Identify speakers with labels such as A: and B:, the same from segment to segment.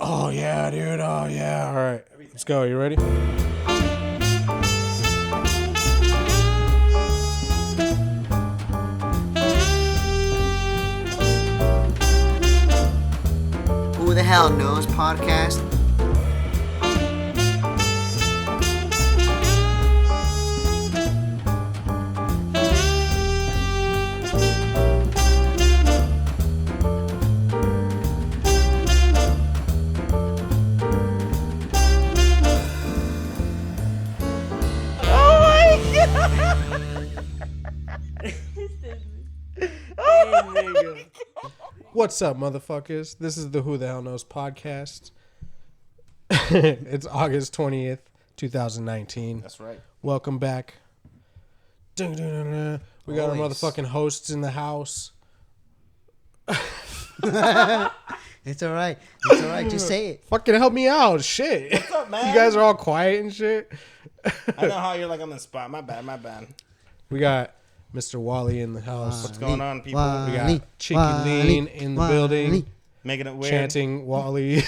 A: Oh, yeah, dude. Oh, yeah. All right. Let's go. You ready?
B: Who the Hell Knows podcast.
A: What's up, motherfuckers? This is the Who the Hell Knows podcast. It's August 20th, 2019.
C: That's right.
A: Welcome back. We got our motherfucking hosts in the house.
B: It's all right. It's all right. Just say it.
A: Fucking help me out. Shit.
C: What's up, man?
A: You guys are all quiet and shit.
C: I know how you're like on the spot. My bad.
A: We got Mr. Wally in the house.
C: What's going on, people?
A: We got Chikilean in the building.
C: Making it weird.
A: Chanting Wally.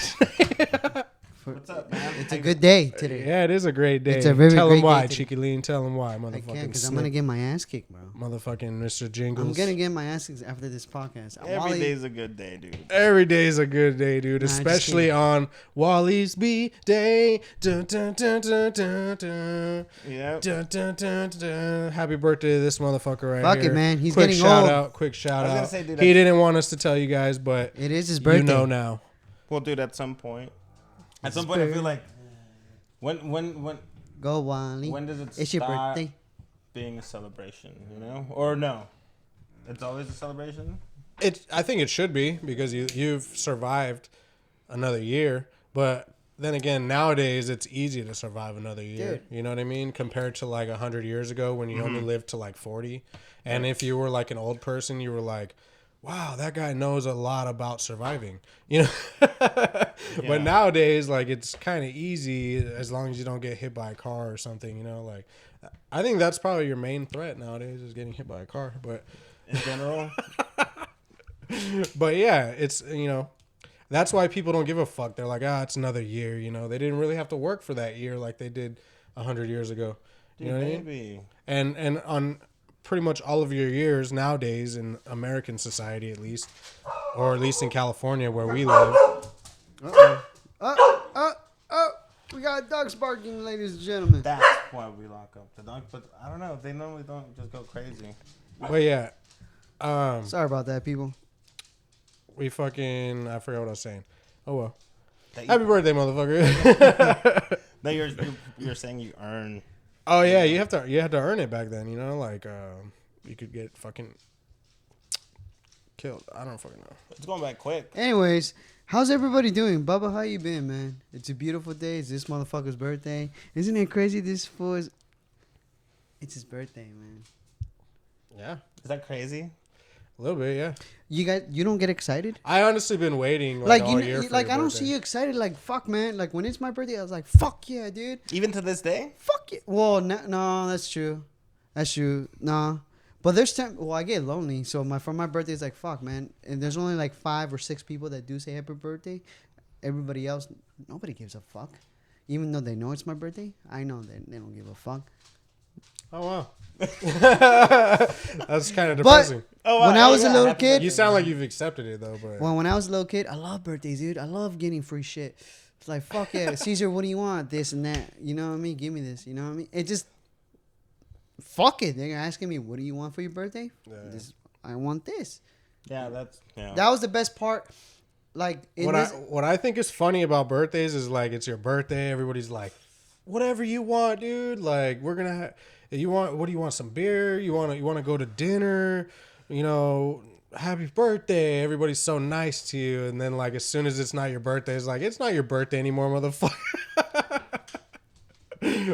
C: What's up, man?
B: It's a good day today.
A: Yeah, it is a great day.
B: It's a very
A: Tell
B: great
A: him why,
B: day today.
A: Chikilean. Tell him why,
B: I
A: motherfucking
B: can't because I'm going to get my ass kicked, bro.
A: Motherfucking Mr. Jingles.
B: I'm going to get my ass kicked after this podcast.
C: Every day's a good day, dude.
A: Every day is a good day, dude. Especially on Wally's bday. Dun, dun, dun, dun, dun, dun.
C: Yeah.
A: Dun, dun, dun, dun. Happy birthday to this motherfucker right
B: Fuck
A: here.
B: it, man. He's
A: quick
B: getting
A: shout
B: old.
A: Out, quick shout
C: I was
A: out.
C: gonna say, dude,
A: He didn't want us to tell you guys, but
B: It is his birthday.
A: you know now.
C: Well, dude, at some point, I feel like when
B: Go, Wally.
C: when does it
B: It's your
C: start
B: birthday.
C: being a celebration? You know, or no? It's always a celebration.
A: I think it should be because you've survived another year, but then again, nowadays it's easy to survive another year.
B: Dude.
A: You know what I mean? Compared to like 100 years ago when you only lived to like 40, and if you were like an old person, you were like, wow, that guy knows a lot about surviving. You know. But nowadays, like, it's kind of easy as long as you don't get hit by a car or something. You know, like, I think that's probably your main threat nowadays is getting hit by a car. But
C: In general,
A: But yeah, it's, you know, that's why people don't give a fuck. They're like, it's another year. You know, they didn't really have to work for that year like they did 100 years ago. You know what I mean? And on pretty much all of your years nowadays in American society, at least, or at least in California where we live.
B: We got dogs barking, ladies and gentlemen.
C: That's why we lock up the dog. But I don't know. They normally don't just go crazy.
A: But yeah,
B: Sorry about that, people.
A: I forgot what I was saying. Oh well.
C: That
A: Happy birthday, motherfucker.
C: No, you're saying you earn.
A: Oh yeah, you have to earn it back then, you know, like you could get fucking killed. I don't fucking know.
C: It's going back quick.
B: Anyways, how's everybody doing? Bubba, how you been, man? It's a beautiful day. It's this motherfucker's birthday. Isn't it crazy this fool is... It's his birthday, man.
A: Yeah.
C: Is that crazy?
A: A little bit, yeah.
B: You don't get excited?
A: I honestly been waiting all year for
B: like
A: your
B: I don't
A: birthday.
B: see you excited. Like, fuck, man. Like, when it's my birthday, I was like, fuck yeah, dude.
C: Even to this day?
B: Fuck it. Well, no, that's true. That's true. No. But there's time. Well, I get lonely. So for my birthday, it's like, fuck, man. And there's only like 5 or 6 people that do say happy birthday. Everybody else, nobody gives a fuck. Even though they know it's my birthday, I know that they don't give a fuck.
A: Oh wow. That's kind of depressing.
B: When I was a little kid,
A: You sound like you've accepted it though, but
B: when I was a little kid, I love birthdays, dude. I love getting free shit. It's like, fuck yeah, Caesar, what do you want? This and that. You know what I mean? Give me this. You know what I mean? It just, fuck it. They're asking me, what do you want for your birthday?
A: Yeah.
B: I want this.
C: Yeah,
B: That was the best part. Like,
A: what I think is funny about birthdays is like it's your birthday. Everybody's like, whatever you want, dude. Like we're gonna. What do you want? Some beer? You want to go to dinner? You know, happy birthday. Everybody's so nice to you, and then like as soon as it's not your birthday, it's like it's not your birthday anymore, motherfucker.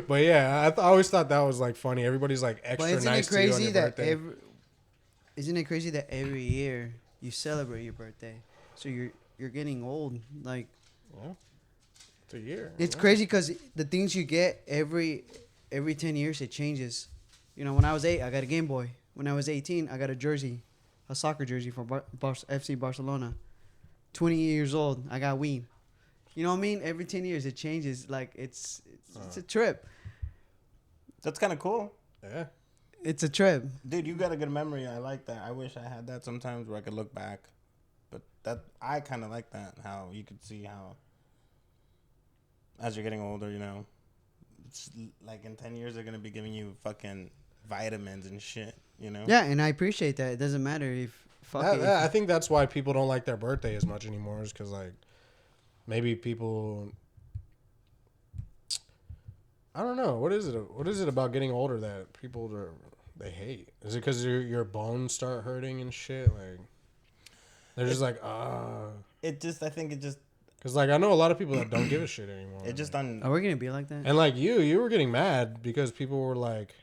A: But yeah, I always thought that was like funny. Everybody's like extra nice to you on your birthday.
B: Isn't it crazy that every year you celebrate your birthday? So you're getting old. Like,
A: Yeah. It's a year.
B: It's crazy because the things you get every 10 years, it changes. You know, when I was 8, I got a Game Boy. When I was 18, I got a jersey, a soccer jersey for FC Barcelona. 20 years old, I got weed. You know what I mean? Every 10 years it changes. Like it's a trip.
C: That's kind of cool.
A: Yeah.
B: It's a trip.
C: Dude, you got a good memory. I like that. I wish I had that sometimes where I could look back. But that I kind of like that. How you could see how, as you're getting older, you know, it's like in 10 years they're gonna be giving you fucking vitamins and shit. You know.
B: Yeah, and I appreciate that. It doesn't matter if
A: I think that's why people don't like their birthday as much anymore. Is because like maybe people. I don't know. What is it? What is it about getting older that people they hate? Is it because your bones start hurting and shit? Like they're just like
C: It just. I think it just.
A: Because like I know a lot of people that don't give a shit anymore.
C: It just
B: Are we gonna be like that?
A: And like you were getting mad because people were like,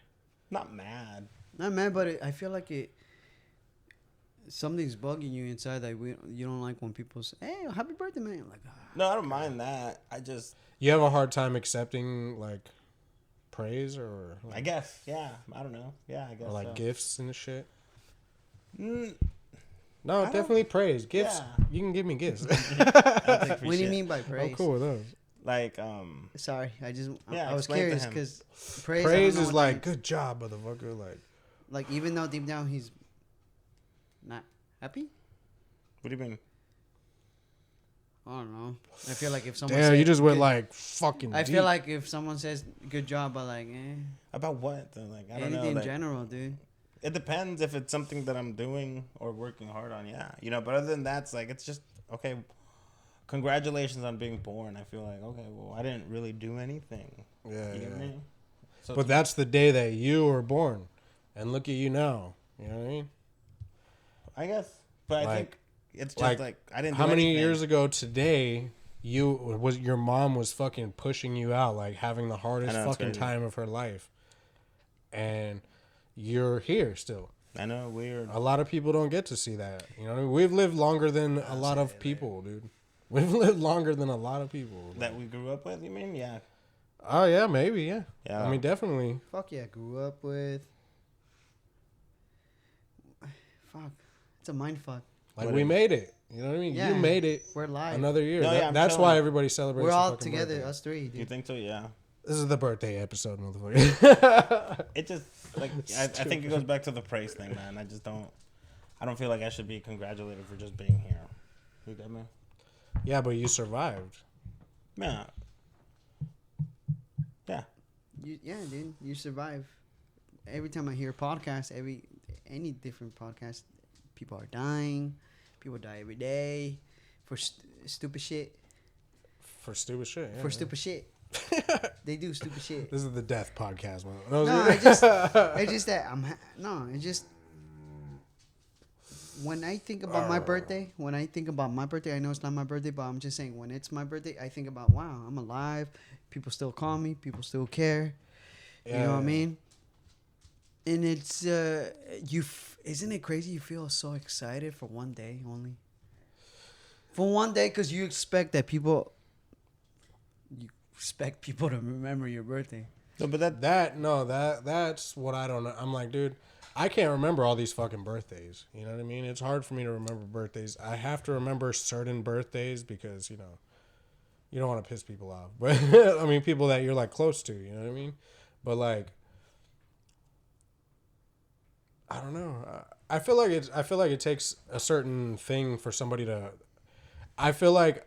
C: not mad.
B: Not mad, but I feel like something's bugging you inside that you don't like when people say, "Hey, happy birthday, man!" Like,
C: No, I don't mind that. I just.
A: you have a hard time accepting like praise or
C: I guess. Yeah. I don't know. Yeah. I guess.
A: or like
C: so.
A: gifts and shit.
C: Mm,
A: No,
C: I
A: definitely praise. Gifts.
C: Yeah.
A: You can give me gifts.
C: I'll take free
B: what do you
C: shit.
B: mean by
A: I'm
B: praise?
A: cool with those.
C: Like
B: Sorry, I
C: Yeah,
B: was
C: explain to
B: curious
C: him.
B: because praise. I
A: Praise
B: don't know
A: is
B: what that
A: like
B: means.
A: good job, motherfucker.
B: Like even though deep down he's not happy.
C: What do you mean?
B: I don't know. I feel like if someone
A: Damn,
B: said
A: you just went
B: good-
A: like fucking.
B: I
A: deep.
B: feel like if someone says good job, but like
C: About what? Though? Like I don't know.
B: anything in
C: Like,
B: general, dude.
C: it depends if it's something that I'm doing or working hard on. Yeah, you know. But other than that, it's like it's just okay. Congratulations on being born. I feel like okay. Well, I didn't really do anything.
A: Yeah,
C: You get
A: yeah.
C: me? So
A: But that's the day that you were born, and look at you now. You know what I mean?
C: I guess. But I
A: Like-
C: think it's just like I didn't.
A: How
C: do
A: many
C: anything.
A: years ago today? Your mom was fucking pushing you out, like having the hardest
C: I know, it's
A: fucking
C: crazy.
A: time of her life, and you're here still.
C: I know, weird.
A: A lot of people don't get to see that. You know, we've lived longer than a lot of people, dude. We've lived longer than a lot of people.
C: That we grew up with. You mean? Yeah.
A: Oh yeah, maybe yeah.
C: Yeah.
A: I mean, definitely.
B: Fuck yeah, grew up with. Fuck, it's a mind fuck.
A: Like
C: What
A: we
C: is-
A: made it. You know what I mean?
B: Yeah.
A: You made it.
B: We're live.
A: Another year.
C: No, yeah, I'm
A: That's
C: chilling.
A: why everybody celebrates.
B: We're
A: your
B: all
A: fucking
B: together,
A: birthday.
B: us three,
C: You
B: dude.
C: think so? Yeah.
A: This is the birthday episode, motherfucker.
C: It just like I think it goes back to the praise thing, man. I just don't. I don't feel like I should be congratulated for just being here. You get me?
A: Yeah, but you survived.
C: Yeah. Yeah.
B: Yeah, dude, you survive. Every time I hear a podcast, any different podcast, people are dying. People die every day for stupid shit.
A: For stupid shit. Yeah,
B: For
A: man.
B: stupid shit, they do stupid shit.
A: This is the death podcast, man.
B: No, it's just that it's just when I think about my birthday. When I think about my birthday, I know it's not my birthday, but I'm just saying when it's my birthday, I think about wow, I'm alive. People still call me. People still care. You know what I mean? And it's isn't it crazy? You feel so excited for one day only. For one day, because you expect people to remember your birthday.
C: No, but
A: that's what I don't know. I'm like, dude, I can't remember all these fucking birthdays. You know what I mean? It's hard for me to remember birthdays. I have to remember certain birthdays because, you know, you don't want to piss people off. But I mean, people that you're like close to, you know what I mean? But like, I don't know. I feel like it takes a certain thing for somebody to. I feel like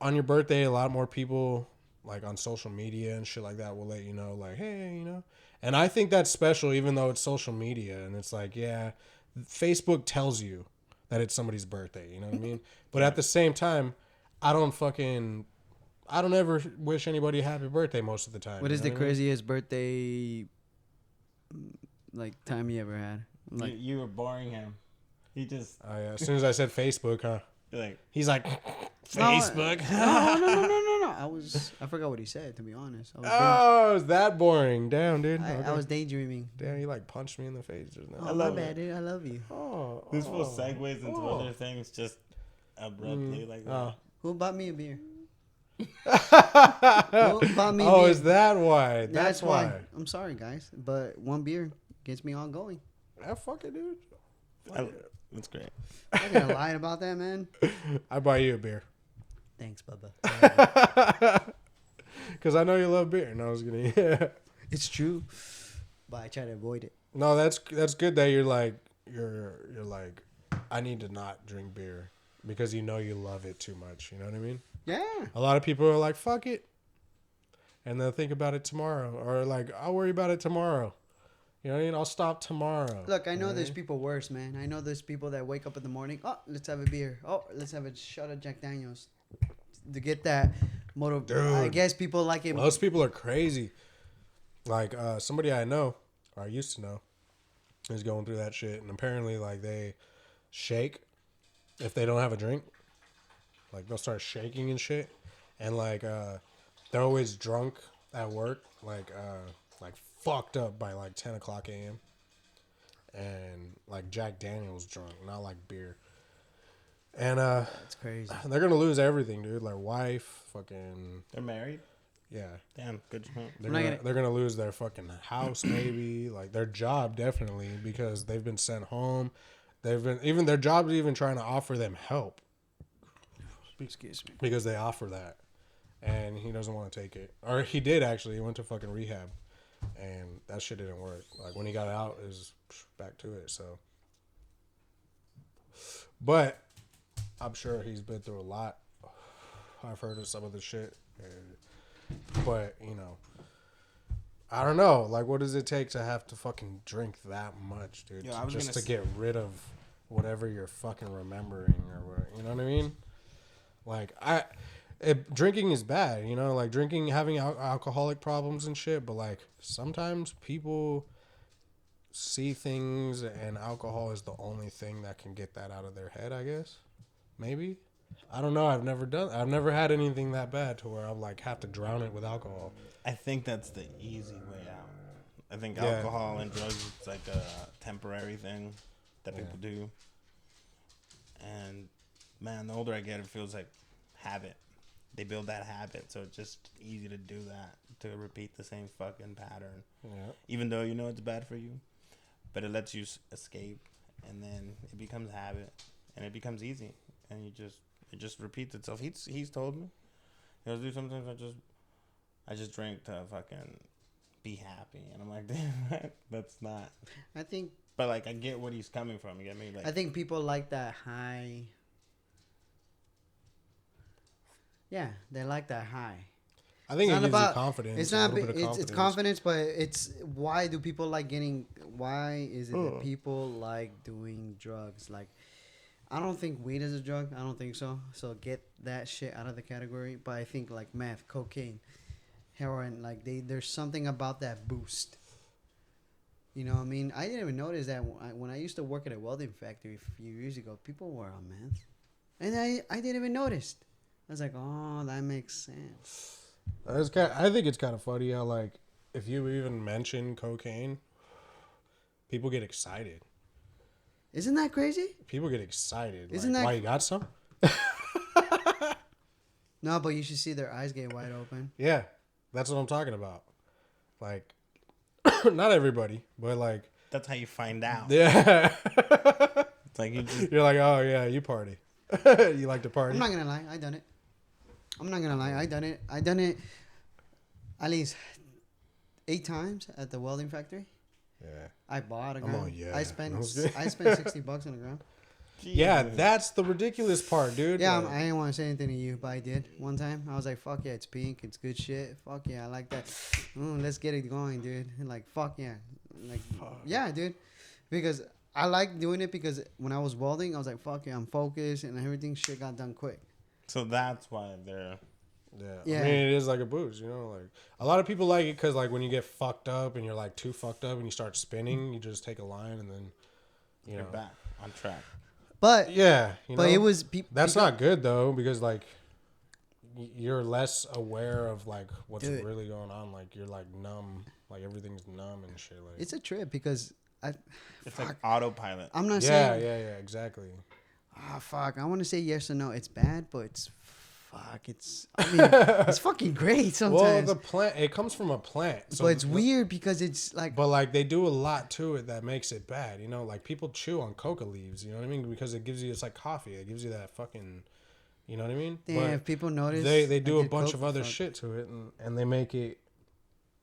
A: on your birthday, a lot more people like on social media and shit like that will let you know, like, hey, you know. And I think that's special, even though it's social media and it's like, yeah, Facebook tells you that it's somebody's birthday. You know what I mean? But at the same time, I don't ever wish anybody a happy birthday most of the time.
B: What
A: you
B: is
A: know
B: the
A: what I mean?
B: craziest birthday like time you ever had? Like
C: you were boring him. He just
A: Oh yeah. As soon as I said Facebook, huh?
C: like
A: He's like, Facebook.
B: no. I forgot what he said. To be honest,
A: Oh, is that boring? Damn, dude.
B: I
A: Okay.
B: was daydreaming.
A: Damn, you like punched me in the face just now.
B: Oh,
C: love
B: my
C: it.
B: bad, dude. I love you.
A: Oh,
C: this fool segues into
A: Oh.
C: other things just abruptly like that.
A: Oh.
B: Who bought me a beer?
A: Oh,
B: Who bought me a beer?
A: is that why? That's why.
B: I'm sorry, guys, but one beer gets me all going.
A: Ah, fuck it, dude.
C: That's great.
B: I'm not gonna lie about that, man.
A: I buy you a beer.
B: Thanks, Bubba.
A: Because I know you love beer. No, I was gonna. Yeah.
B: It's true, but I try to avoid it.
A: No, that's good that you're like I need to not drink beer because you know you love it too much. You know what I mean?
B: Yeah.
A: A lot of people are like, fuck it, and they'll think about it tomorrow, or like, I'll worry about it tomorrow. You know what I mean? I'll stop tomorrow.
B: Look, I know
A: right?
B: there's people worse, man. I know there's people that wake up in the morning. Oh, let's have a beer. Oh, let's have a shot of Jack Daniels. To get that motive.
A: Dude.
B: I guess people like it.
A: Most people are crazy. Like somebody I know, or I used to know, is going through that shit, and apparently like they shake if they don't have a drink. Like they'll start shaking and shit, and like they're always drunk at work, like fucked up by like 10 o'clock a.m. and like Jack Daniels drunk, not like beer. And
B: That's crazy.
A: they're gonna lose everything, dude. Like wife, fucking.
C: They're married.
A: Yeah.
C: Damn, good.
A: They're gonna lose their fucking house, maybe, like their job, definitely, because they've been sent home. They've been even their job's even trying to offer them help.
B: Excuse me.
A: Because they offer that, and he doesn't want to take it, or he did actually. He went to fucking rehab, and that shit didn't work. Like when he got out, it was back to it. So, but I'm sure he's been through a lot. I've heard of some of the shit. But, you know, I don't know. Like, what does it take to have to fucking drink that much, dude?
C: Yo,
A: just to get rid of whatever you're fucking remembering or what, you know what I mean? Like, drinking is bad, you know? Like, having alcoholic problems and shit, but, like, sometimes people see things and alcohol is the only thing that can get that out of their head, I guess. Maybe. I don't know. I've never had anything that bad to where I like have to drown it with alcohol.
C: I think that's the easy way out. I think alcohol and drugs, it's like a temporary thing that people do. And man, the older I get, it feels like habit. They build that habit, so it's just easy to do that, to repeat the same fucking pattern.
A: Yeah.
C: Even though you know it's bad for you, but it lets you escape, and then it becomes habit, and it becomes easy, and it just repeats itself. He's told me, he goes, dude, sometimes I just drink to fucking be happy, and I'm like, damn, that's not.
B: I think.
C: But like, I get what he's coming from. You get me? Like,
B: I think people like that high. Yeah, they like that high.
A: I think
B: It's
A: it
B: not
A: gives you
B: about
A: confidence.
B: It's not. It's confidence, but it's why do people like getting? Why is it that people like doing drugs? Like, I don't think weed is a drug. I don't think so. So get that shit out of the category. But I think like meth, cocaine, heroin, like there's something about that boost. You know what I mean? I didn't even notice that when I used to work at a welding factory a few years ago, people were on meth. And I didn't even notice. I was like, oh, that makes sense.
A: I think it's kind of funny how, like, if you even mention cocaine, people get excited.
B: Isn't that crazy?
A: People get excited.
B: Isn't
A: like,
B: that...
A: why, you got some?
B: No, but you should see their eyes get wide open.
A: Yeah, that's what I'm talking about. Like, not everybody, but, like...
C: that's how you find out.
A: Yeah.
C: It's like
A: you're like, oh, yeah, you party. You like to party.
B: I'm not going to lie. I done it. I'm not going to lie. I done it at least 8 times at the welding factory.
A: Yeah.
B: I bought a gun.
A: Oh, yeah.
B: I spent $60 on the ground.
A: Yeah, that's the ridiculous part, dude.
B: Yeah, I didn't want to say anything to you, but I did one time. I was like, fuck yeah, it's pink. It's good shit. Fuck yeah, I like that. Let's get it going, dude. And like, fuck yeah. Like, yeah, dude. Because I like doing it because when I was welding, I was like, fuck yeah, I'm focused and everything shit got done quick.
C: So that's why they're...
A: Yeah. I mean, it is like a boost, you know? Like, a lot of people like it because, like, when you get fucked up and you're, like, too fucked up and you start spinning, you just take a line and then,
C: you're back on track.
B: But
A: yeah,
B: it was
A: that's not good though because like you're less aware of like what's really going on. Like you're like numb, like everything's numb and shit. Like
B: it's a trip because
C: it's like autopilot.
B: I'm not saying
A: yeah, exactly.
B: Fuck. I want to say yes or no. It's bad, but it's I mean, it's fucking great sometimes.
A: Well, the plant, it comes from a plant. So
B: but it's weird because it's like...
A: But, like, they do a lot to it that makes it bad, you know? Like, people chew on coca leaves, you know what I mean? Because it gives you... It's like coffee. It gives you that fucking... You know what I mean?
B: Damn, if people notice,
A: they do
B: I
A: a
B: did
A: bunch
B: coke,
A: of other
B: fuck.
A: shit to it, and they make it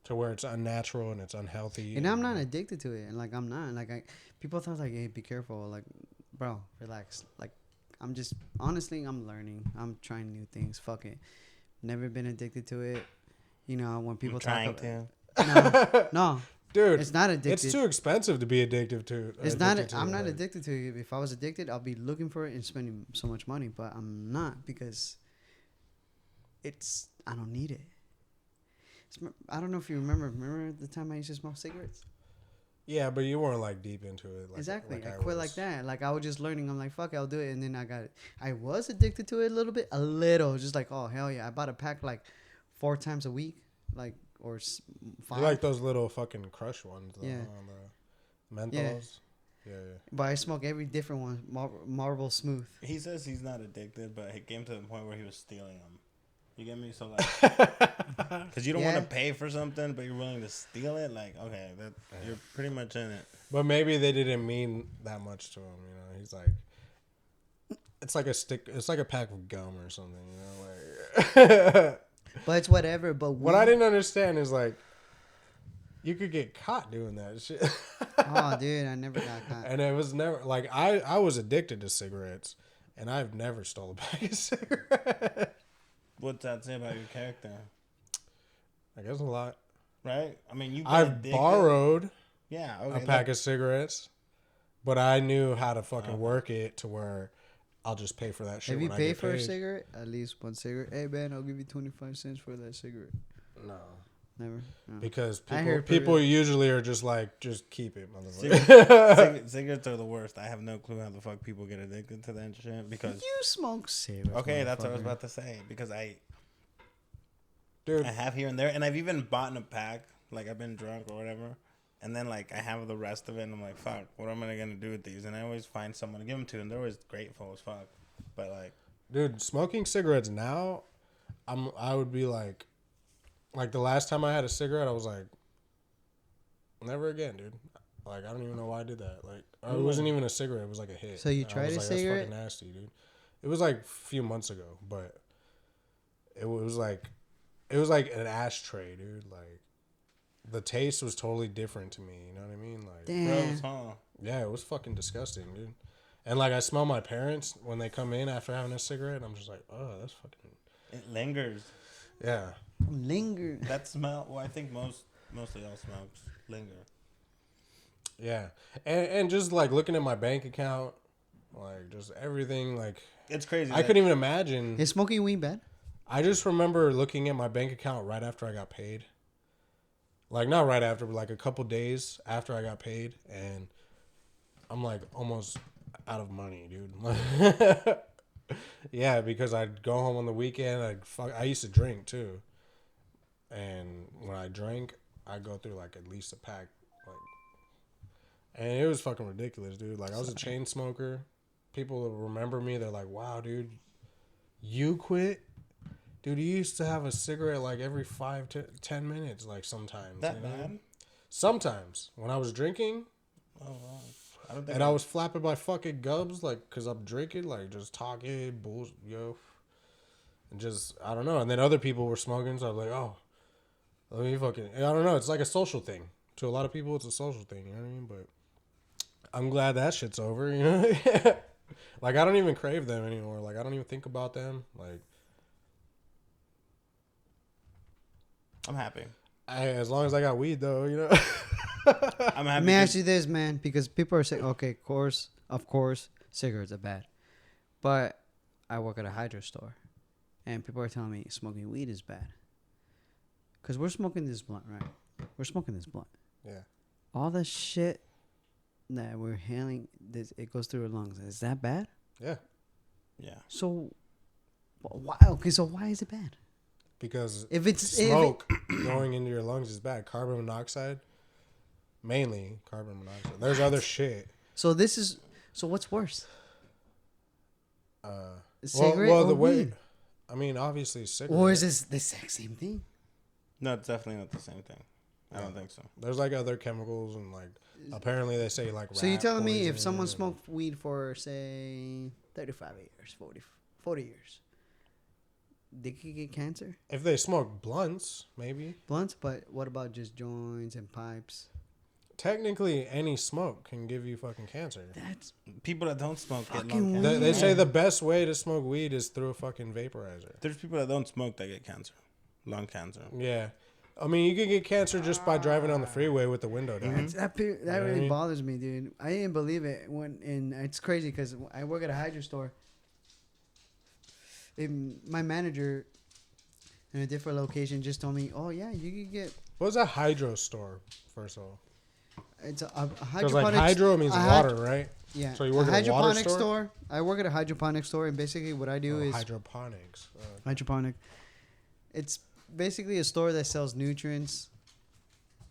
A: to where it's unnatural and it's unhealthy.
B: And I'm not addicted to it, and like I'm not. Like people thought like, hey, be careful. Like, bro, relax. Like, I'm just honestly, I'm learning. I'm trying new things. Fuck it. Never been addicted to it. You know, when people
C: trying
B: talk
C: to.
B: no,
A: Dude,
B: it's not addicted.
A: it's too expensive to be addicted to.
B: It's not.
A: addicted to
B: I'm
A: it,
B: not
A: like-
B: addicted to it. If I was addicted, I'll be looking for it and spending so much money. But I'm not because it's. I don't need it. I don't know if you remember. Remember the time I used to smoke cigarettes?
A: Yeah, but you weren't like deep into it. Like,
B: Exactly.
A: like
B: I quit
A: was.
B: like that. Like I was just learning. I'm like, fuck it, I'll do it. And then I got it. I was addicted to it a little. Just like, oh hell yeah. I bought a pack like 4 times a week, like or 5.
A: You like those little fucking crush ones, though,
B: Yeah.
A: on the menthols. Yeah.
B: But I smoke every different one. Marble Smooth.
C: He says he's not addicted, but he came to the point where he was stealing them. You get me? So like, because you don't
B: Yeah.
C: want to pay for something, but you're willing to steal it. Like, okay, that you're pretty much in it.
A: But maybe they didn't mean that much to him. You know, he's like, it's like a stick. It's like a pack of gum or something. You know, like.
B: But it's whatever. But
A: What I didn't understand is like, you could get caught doing that shit.
B: Oh, dude, I never got caught.
A: And it was never like I was addicted to cigarettes, and I've never stole a pack of cigarettes.
C: What's that say about your character?
A: I guess a lot.
C: Right? I mean,
A: I've borrowed
C: Yeah, okay,
A: a pack of cigarettes, but I knew how to fucking work it to where I'll just pay for that shit.
B: Have you
A: when I
B: paid
A: get
B: for a
A: paid.
B: cigarette? At least one cigarette. Hey man, I'll give you 25 cents for that cigarette.
A: No,
B: Never. No.
A: because
B: I
A: people
B: heard
A: people
B: for real.
A: usually are just like, just keep it, motherfucker.
C: Cigarettes are the worst. I have no clue how the fuck people get addicted to that shit because.
B: You smoke cigarettes.
C: Okay, that's what I was
B: motherfucker.
C: about to say because I
A: Dude,
C: have here and there, and I've even bought in a pack. Like I've been drunk or whatever, and then like I have the rest of it, and I'm like, fuck, what am I gonna do with these? And I always find someone to give them to, and they're always grateful as fuck. But like,
A: dude, smoking cigarettes now, I would be like the last time I had a cigarette, I was like, never again, dude. Like I don't even know why I did that. Like it wasn't even a cigarette; it was like a hit.
B: So you
A: And I
B: tried
A: was
B: a
A: like,
B: cigarette?
A: That's fucking nasty, dude. It was like a few months ago, but it was like an ashtray, dude. Like the taste was totally different to me. You know what I mean? Like,
B: Damn.
C: gross, huh?
A: yeah, it was fucking disgusting, dude. And like I smell my parents when they come in after having a cigarette. I'm just like, oh, that's fucking.
C: It lingers.
A: Yeah.
B: Linger.
C: That smell. Well, I think mostly all smokes linger.
A: Yeah, and just like looking at my bank account, like just everything, like
C: It's crazy.
A: I couldn't even imagine.
B: Is smoking weed bad?
A: I just remember looking at my bank account right after I got paid. Like not right after, but like a couple days after I got paid, and I'm like almost out of money, dude. Yeah, because I'd go home on the weekend. I used to drink too, and when I drank, I'd go through like at least a pack, like, and it was fucking ridiculous, dude. Like I was a chain smoker. People remember me. They're like, "Wow, dude, you quit." Dude, you used to have a cigarette like every 5 to 10 minutes, like sometimes.
C: that
A: you know?
C: bad.
A: Sometimes when I was drinking,
C: Oh wow. I don't think.
A: and I was flapping my fucking gums, like, cause I'm drinking, like, just talking, bullshit, and just I don't know. And then other people were smoking, so I was like, oh, let me fucking. I don't know. It's like a social thing. To a lot of people, it's a social thing. You know what I mean? But I'm glad that shit's over. You know, like I don't even crave them anymore. Like I don't even think about them. Like.
C: I'm happy.
A: As long as I got weed, though, you know.
C: I'm
B: Let
C: happy.
B: me ask you this, man, because people are saying, okay, of course, cigarettes are bad. But I work at a hydro store, and people are telling me smoking weed is bad. Because we're smoking this blunt, right? We're smoking this blunt.
A: Yeah.
B: All the shit that we're inhaling, it goes through our lungs. Is that bad?
A: Yeah.
C: Yeah.
B: So, why? Okay, so why is it bad?
A: Because
B: If it's
A: smoke going into your lungs is bad. Carbon monoxide, mainly carbon monoxide. There's other shit.
B: so what's worse? Cigarette
A: Well,
B: or
A: the way,
B: weed?
A: I mean, obviously cigarette.
B: Or is this the exact same thing?
C: No, it's definitely not the same thing. I don't think so.
A: There's like other chemicals and like apparently they say like.
B: So you're
A: rat
B: telling me if
A: poison
B: someone
A: and-
B: smoked weed for say 35 years, 40 years, they could get cancer?
A: If they smoke blunts, maybe.
B: Blunts, but what about just joints and pipes?
A: Technically, any smoke can give you fucking cancer.
B: That's
C: People that don't smoke get
B: Fucking
C: lung cancer.
A: They say the best way to smoke weed is through a fucking vaporizer.
C: There's people that don't smoke that get cancer, lung cancer.
A: Yeah. I mean, you can get cancer just by driving on the freeway with the window down.
B: that really bothers me, dude. I didn't believe it and it's crazy because I work at a hydro store. My manager in a different location just told me, "Oh yeah, you can get."
A: What's a hydro store? First of all,
B: It's a
A: because
B: hydroponics.
A: like hydro means water, right?
B: Yeah.
A: So you work at a water
B: hydroponic
A: store?
B: I work at a hydroponic store, and basically what I do is
A: hydroponics.
B: hydroponic. It's basically a store that sells nutrients,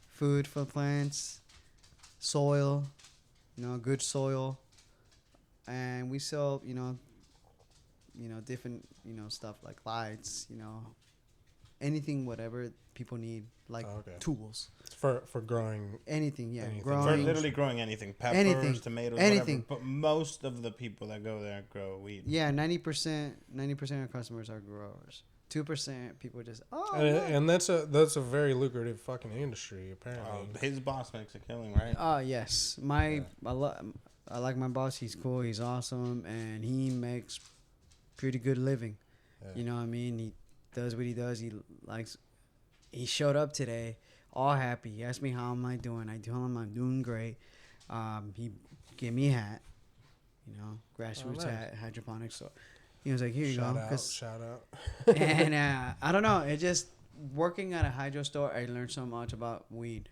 B: food for plants, soil, good soil, and we sell, different, stuff like lights, anything, whatever people need, like tools.
A: For growing
B: anything, yeah,
A: anything.
C: For
B: growing.
C: literally growing anything, peppers,
B: Anything.
C: tomatoes,
B: Anything.
C: whatever. But most of the people that go there grow weed.
B: Yeah, 90% of customers are growers. 2% people just
A: and that's a very lucrative fucking industry apparently.
C: His boss makes a killing, right?
B: Yes. I like my boss. He's cool. He's awesome, and he makes pretty good living.
A: Yeah.
B: You know what I mean? He does what he does. He showed up today, all happy. He asked me how am I doing. I told him I'm doing great. He gave me a hat, grassroots hat, hydroponics. So he was like, "Here you go."
A: Shout out.
B: And I don't know. It just working at a hydro store. I learned so much about weed,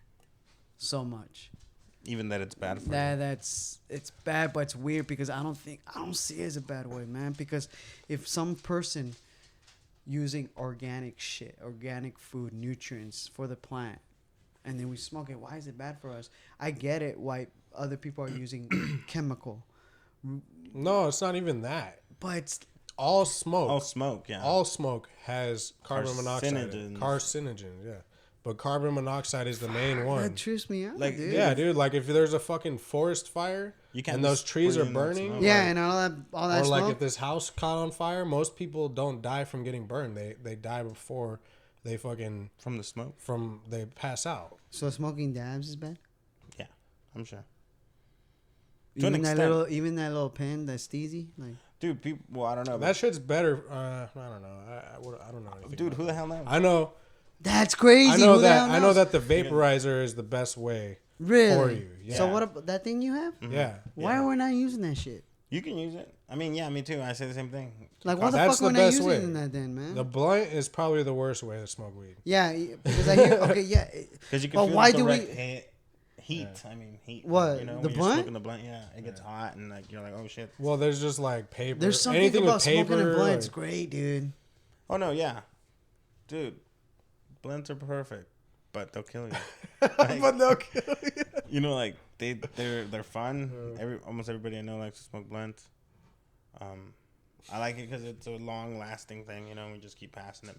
B: so much.
C: Even that it's bad for you.
B: It's bad, but it's weird because I don't see it as a bad way, man. Because if some person using organic shit, organic food, nutrients for the plant, and then we smoke it, why is it bad for us? I get it why other people are using chemical.
A: No, it's not even that.
B: But it's
A: all smoke.
C: Yeah.
A: All smoke has carbon monoxide.
C: Carcinogens.
A: Carcinogens, yeah. But carbon monoxide is the main one.
B: that trips me out,
C: Like,
B: dude.
A: Yeah, dude. Like if there's a fucking forest fire and those trees are burning,
B: Yeah, and all that
A: or like
B: smoke.
A: if this house caught on fire, most people don't die from getting burned. They die before they fucking
C: from the smoke.
A: they pass out.
B: So smoking dabs is bad.
C: Yeah, I'm sure.
B: Even that little pen that's steezy, like.
C: Dude, people. Well, I don't know.
A: That shit's better. I don't know. I don't know anything.
C: Dude, who the hell knows?
A: I know.
B: That's crazy.
A: I know that. I know that the vaporizer is the best way
B: really?
A: for you. Yeah.
B: So what about that thing you have?
C: Mm-hmm.
A: Yeah.
B: Why are we not using that shit?
C: You can use it. I mean, yeah, me too. I say the same thing.
B: Like, what the
A: That's
B: fuck
A: the
B: are we not
A: best way.
B: using that then, man?
A: The blunt is probably the worst way to smoke weed.
B: Yeah, because I hear. Okay, yeah.
C: Because you can
B: But
C: feel
B: why
C: the
B: do
C: direct
B: we?
C: heat. I mean, heat.
B: What,
C: You know,
B: the
C: when
B: blunt?
C: you're smoking the blunt, yeah, it gets hot and like you're like, oh shit.
A: Well, there's just like paper.
B: There's something
A: anything
B: about
A: with paper
B: smoking a blunt. It's
A: or-
B: great, dude.
C: Oh no, yeah, dude, blunts are perfect, but they'll kill you.
A: But they'll kill you.
C: You know, like they're fun. Almost everybody I know likes to smoke blunts. I like it because it's a long lasting thing. You know, we just keep passing it.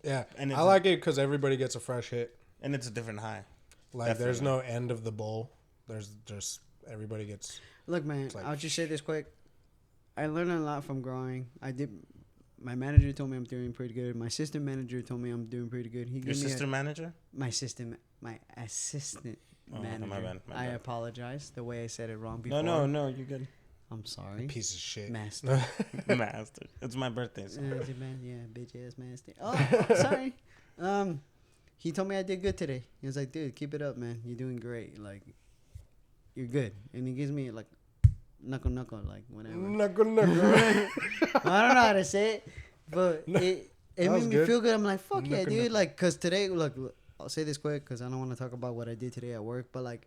A: Yeah,
C: And
A: I like it because everybody gets a fresh hit.
C: And it's a different high.
A: Like there's no end of the bowl. There's just everybody gets.
B: Look, man,
A: like-
B: I'll just say this quick. I learned a lot from growing. My manager told me I'm doing pretty good. My assistant manager told me I'm doing pretty good. He
C: Your
B: gave me
C: sister manager?
B: my assistant manager.
C: my bad.
B: I apologize the way I said it wrong before.
C: No, you're good.
B: I'm sorry.
A: Piece of shit.
B: Master.
C: Master. It's my birthday. So.
B: Yeah, bitch ass master. Oh, sorry. He told me I did good today. He was like, dude, keep it up, man. You're doing great. Like, you're good. And he gives me like knuckle, like whatever.
A: Knuckle.
B: I don't know how to say it, but it
A: That was
B: made me
A: good.
B: feel good. I'm like, fuck yeah,
A: Knuckle.
B: dude. Like, cause today, look, I'll say this quick, cause I don't want to talk about what I did today at work. But like,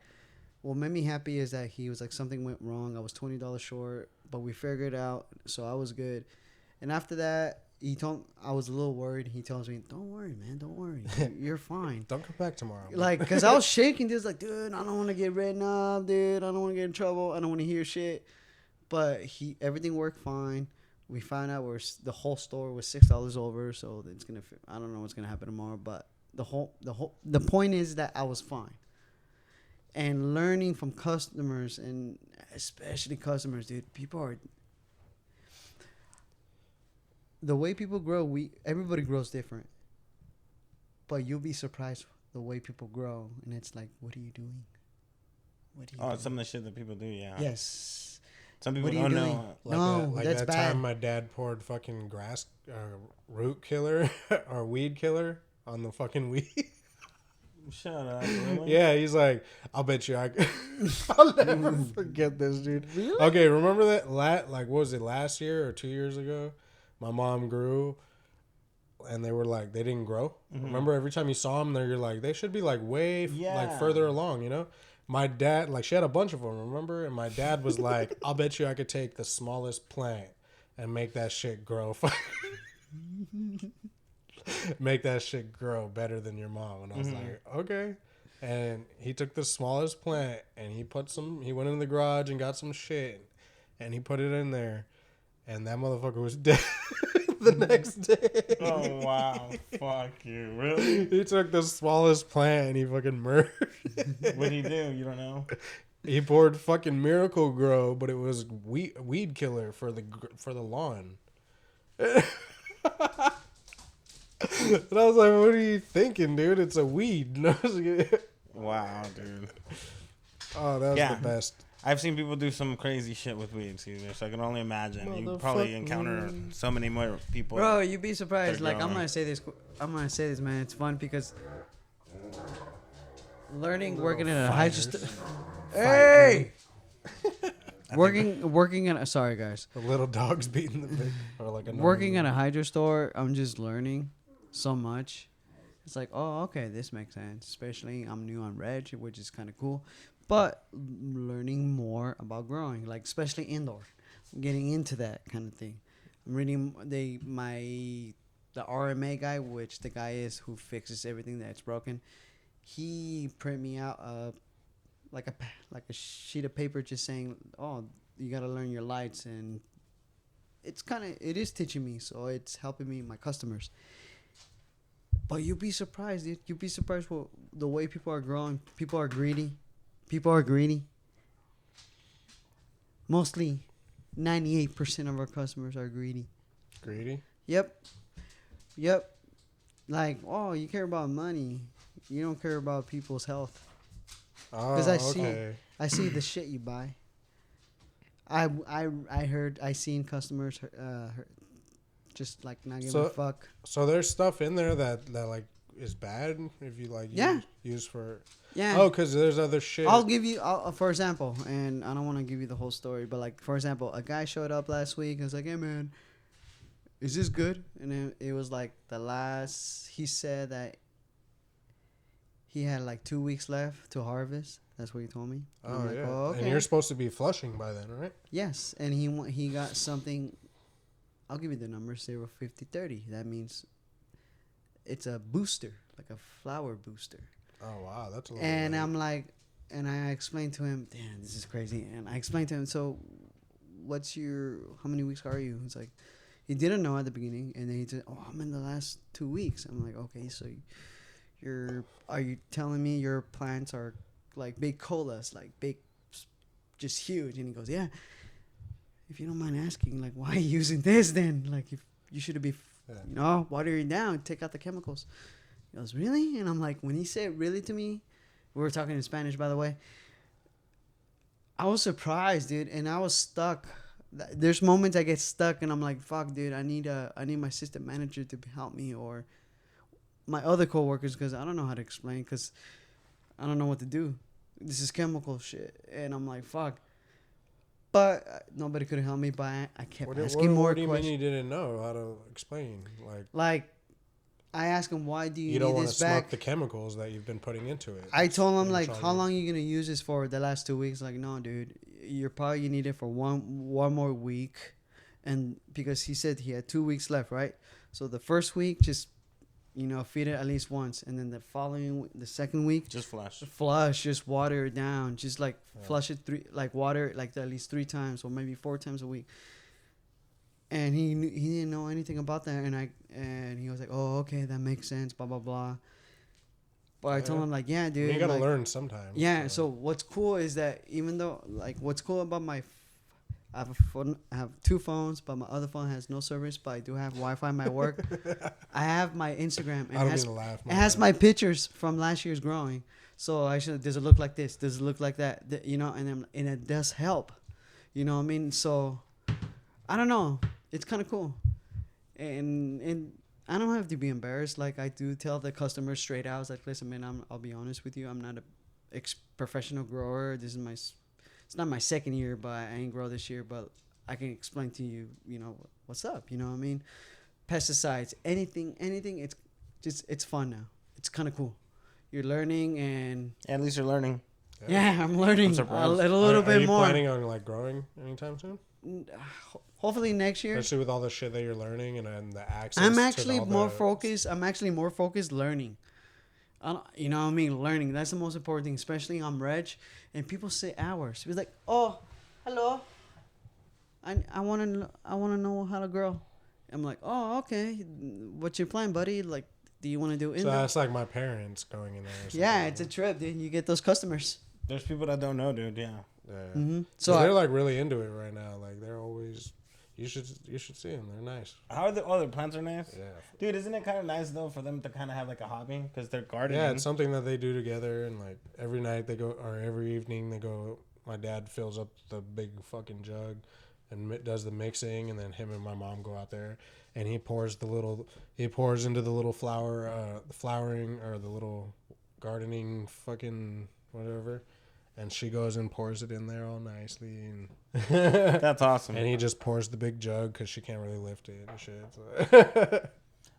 B: what made me happy is that he was like, something went wrong. I was $20 short, but we figured it out, so I was good. And after that, I was a little worried. He tells me, don't worry, man, don't worry, you're fine.
A: Don't come back tomorrow.
B: Like, cause I was shaking, dude. Like, dude, I don't want to get written up, dude. I don't want to get in trouble. I don't want to hear shit. But everything worked fine. We found out the whole store was $6 over, so it's gonna. I don't know what's gonna happen tomorrow, but the point is that I was fine. And learning from customers, and especially customers, dude, people are. the way people grow, everybody grows different. But you'll be surprised the way people grow, and it's like, what are you doing? What are you doing?
C: Some of the shit that people do, yeah.
B: Yes.
C: Some people
B: What are you
C: don't
B: doing?
C: know.
B: No,
A: like
B: that's
A: that
B: bad.
A: time my dad poured fucking grass root killer or weed killer on the fucking weed.
C: Shut up, really?
A: Yeah, he's like, I'll bet you I'll never forget this, dude.
B: Really?
A: Okay, remember that what was it, last year or 2 years ago? My mom grew and they were like, they didn't grow.
C: Mm-hmm.
A: Remember every time you saw them, you're like, they should be like way like
C: Yeah.
A: further along, you know? My dad, like, she had a bunch of them, remember? And my dad was like, I'll bet you I could take the smallest plant and make that shit grow. Make that shit grow better than your mom. And I was like, okay. And he took the smallest plant and he went in the garage and got some shit and he put it in there. And that motherfucker was dead the next day.
C: Oh, wow. Fuck you. Really?
A: He took the smallest plant and he fucking murdered it.
C: What'd he do? You don't know?
A: He poured fucking Miracle Grow, but it was weed killer for the lawn. And I was like, what are you thinking, dude? It's a weed.
C: Wow, dude.
A: Oh, that was the best.
C: I've seen people do some crazy shit with weed, Caesar, so I can only imagine. You probably encounter so many more people.
B: Bro, you'd be surprised. Like,
C: growing.
B: I'm gonna say this, man. It's fun because working in a hydro store. Hey, working in a, sorry guys.
A: The little dog's beating the big, or like a
B: Working at a hydro store, I'm just learning so much. It's like, oh, okay, this makes sense. Especially I'm new on Reg, which is kind of cool. But learning more about growing, like especially indoor, I'm getting into that kind of thing. I'm reading the RMA guy, which the guy is who fixes everything that's broken. He print me out like a sheet of paper, just saying, oh, you gotta learn your lights, and it is teaching me, so it's helping me, my customers. But you'll be surprised, dude. You'll be surprised the way people are growing. People are greedy. Mostly 98% of our customers are greedy.
A: Greedy?
B: Yep. Like, oh, you care about money. You don't care about people's health.
A: Because
B: I see the shit you buy. I seen customers just like not giving a fuck.
A: So there's stuff in there that like is bad if you like use for.
B: Yeah.
A: Oh, because there's other shit.
B: I'll give you, for example, and I don't want to give you the whole story, but like, for example, a guy showed up last week and was like, hey, man, is this good? And it was like he said that he had like 2 weeks left to harvest. That's what he told me.
A: Oh,
B: I'm like,
A: yeah.
B: oh, okay.
A: And you're supposed to be flushing by then, right?
B: Yes. And he got something. I'll give you the number, 05030. That means it's a booster, like a flower booster.
A: Oh, wow. That's a lot.
B: And I'm like, and I explained to him, damn, this is crazy. And I explained to him, so how many weeks are you? He's like, he didn't know at the beginning. And then he said, oh, I'm in the last 2 weeks. I'm like, okay, so are you telling me your plants are like big colas, like big, just huge? And he goes, yeah. If you don't mind asking, like, why are you using this then? Like, if you should be, water it down, take out the chemicals. He goes, really? And I'm like, when he said really to me, we were talking in Spanish, by the way. I was surprised, dude, and I was stuck. There's moments I get stuck, and I'm like, fuck, dude, I need my assistant manager to help me, or my other coworkers, because I don't know how to explain, because I don't know what to do. This is chemical shit, and I'm like, fuck. But nobody could help me, but I kept asking more questions.
A: What do you mean you didn't know how to explain?
B: Like, I asked him, why do you
A: don't
B: need
A: want
B: this
A: to
B: back?
A: smoke the chemicals that you've been putting into it.
B: I told him, like, how long are you going to use this for the last 2 weeks? Like, no, dude, you need it for one more week. And because he said he had 2 weeks left, right? So the first week, just, feed it at least once. And then the second week,
C: just
B: flush, just water it down. Just like flush it water it like at least 3 times or maybe 4 times a week. And he didn't know anything about that, and he was like, "Oh, okay, that makes sense." Blah blah blah. But I told him, like, "Yeah, dude,
A: you gotta learn sometimes."
B: Yeah. So what's cool is that even though, like, what's cool about I have 2 phones, but my other phone has no service. But I do have Wi-Fi in my work. I have my Instagram. And
A: I don't mean to laugh.
B: it has my pictures from last year's growing. So does it look like this? Does it look like that? You know, and it does help. You know what I mean? So I don't know. It's kind of cool. And I don't have to be embarrassed. Like, I do tell the customers straight out. I was like, listen, man, I'll be honest with you. I'm not a professional grower. This is it's not my second year, but I ain't grow this year. But I can explain to you, you know, what's up. You know what I mean? Pesticides, anything. It's fun now. It's kind of cool. You're learning, and
C: At least you're learning.
B: yeah, I'm learning
C: I'm
B: a
C: surprised.
B: little bit
A: Are you
B: more.
A: planning on like growing anytime soon?
B: Hopefully next year.
A: Especially with all the shit that you're learning and the access.
B: I'm
A: to
B: actually
A: all
B: more
A: the-
B: focused. I'm actually more focused learning. You know what I mean? Learning. That's the most important thing, especially on Reg. And people say hours. It's like, oh, hello. I want to know how to grow. I'm like, oh, okay. What's your plan, buddy? Like, do you want to do
A: So
B: indoor?
A: that's like my parents going in there. Or something.
B: Yeah, it's a trip, dude. You get those customers.
C: There's people that don't know, dude. Yeah.
A: Yeah.
B: Mm-hmm.
A: So
B: So
A: they're like really into it right now. Like they're always. You should see them. They're nice.
C: How are the plants are nice?
A: Yeah.
C: Dude, isn't it kind of nice though for them to kind of have like a hobby because they're gardening?
A: Yeah, it's something that they do together, and like every night they go, or every evening they go. My dad fills up the big fucking jug, and does the mixing, and then him and my mom go out there, and he pours into the little flowering or the little gardening fucking whatever, and she goes and pours it in there all nicely, and
C: That's awesome.
A: and he just pours the big jug because she can't really lift it and shit. So.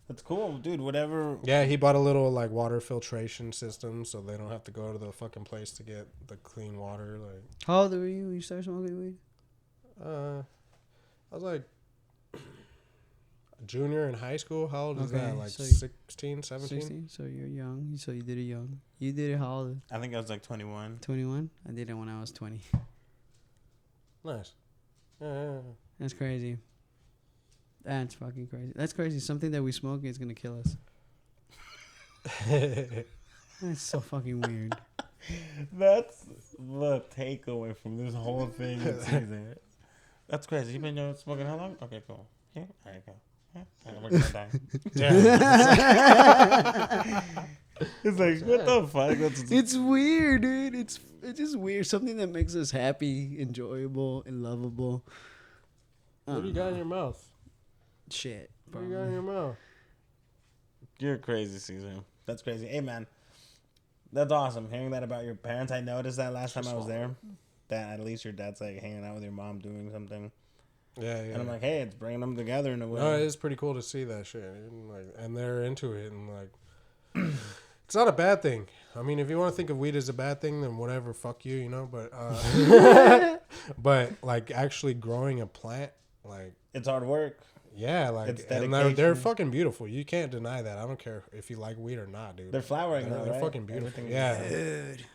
C: That's cool, dude. Whatever.
A: Yeah, he bought a little like water filtration system so they don't have to go to the fucking place to get the clean water. Like,
B: how old were you when you started smoking weed?
A: I was like a junior in high school. How old is
B: Okay,
A: that? Like
B: so
A: 16, 17?
B: 16. So you're young. So you did it young. You did it how old?
C: I think I was like 21.
B: 21. I did it when I was 20.
A: Nice. Yeah.
B: That's crazy. That's fucking crazy. That's crazy. Something that we smoke is gonna kill us. That's so fucking weird.
C: That's the takeaway from this whole thing. That's crazy. You been smoking how long? Okay, cool. Yeah, all right, cool. We're gonna die. It's like, what the fuck?
B: It's weird, dude. It's just weird. Something that makes us happy, enjoyable, and lovable.
A: What do you got in your mouth?
B: Shit.
A: What do you got in your mouth?
C: You're crazy, Caesar. That's crazy. Hey, man. That's awesome. Hearing that about your parents. I noticed that last time I was there. That at least your dad's like hanging out with your mom doing something.
A: Yeah.
C: And I'm like, hey, it's bringing them together in a way.
A: No, it is pretty cool to see that shit. And, like, and they're into it, and like, it's not a bad thing. I mean, if you want to think of weed as a bad thing, then whatever, fuck you, you know. But, but like actually growing a plant, like,
C: It's hard work.
A: yeah, like,
C: It's
A: and
C: dedication.
A: they're fucking beautiful. You can't deny that. I don't care if you like weed or not, dude.
C: They're flowering
A: They're,
C: now,
A: they're
C: right?
A: fucking beautiful.
C: Everything is-
A: Yeah.
B: Dude.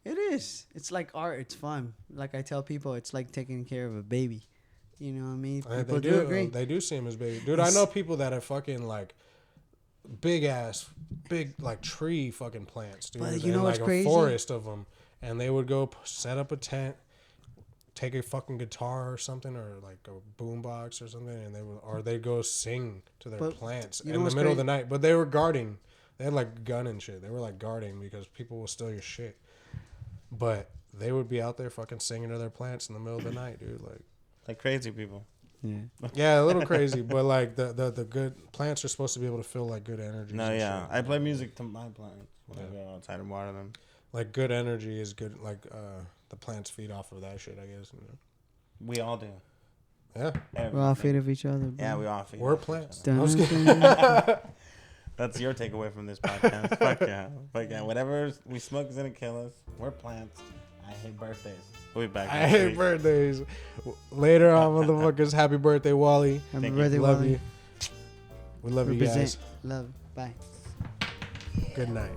B: It is. It's like art. It's fun. Like I tell people, it's like taking care of a baby. You know what I mean? People
A: They
B: do agree.
A: They do see him as baby, dude. I know people that have fucking like big like tree fucking plants, dude.
B: But you know
A: and,
B: what's
A: like
B: crazy?
A: A forest of them, and they would go set up a tent, take a fucking guitar or something, or like a boombox or something, and they'd go sing to their
B: But
A: plants
B: you know
A: in the
B: what's
A: middle of the
B: crazy?
A: night. But they were guarding. They had like a gun and shit. They were like guarding because people will steal your shit. But they would be out there fucking singing to their plants in the middle of the night, dude.
C: Like crazy people.
B: Yeah.
A: Yeah, a little crazy, but like the good plants are supposed to be able to feel like good energy.
C: No, yeah. I play music to my plants when I go outside and water them.
A: Like good energy is good. Like the plants feed off of that shit, I guess. You know?
C: We all do.
A: Yeah,
B: We're all feet of each other. Bro.
C: Yeah, we all feed.
A: we're
C: off each
A: plants.
C: other.
A: I was kidding.
C: That's your takeaway from this podcast. Fuck yeah. Fuck yeah. Whatever we smoke is gonna kill us. We're plants. I hate birthdays. We'll be back.
A: I
C: next
A: hate
C: week.
A: birthdays. Later on, motherfuckers. Happy birthday, Wally.
B: Happy
C: Thank you.
B: birthday,
A: Love
B: Wally.
A: you. We love you
B: Represent.
A: guys.
B: Love. Bye.
A: Good night.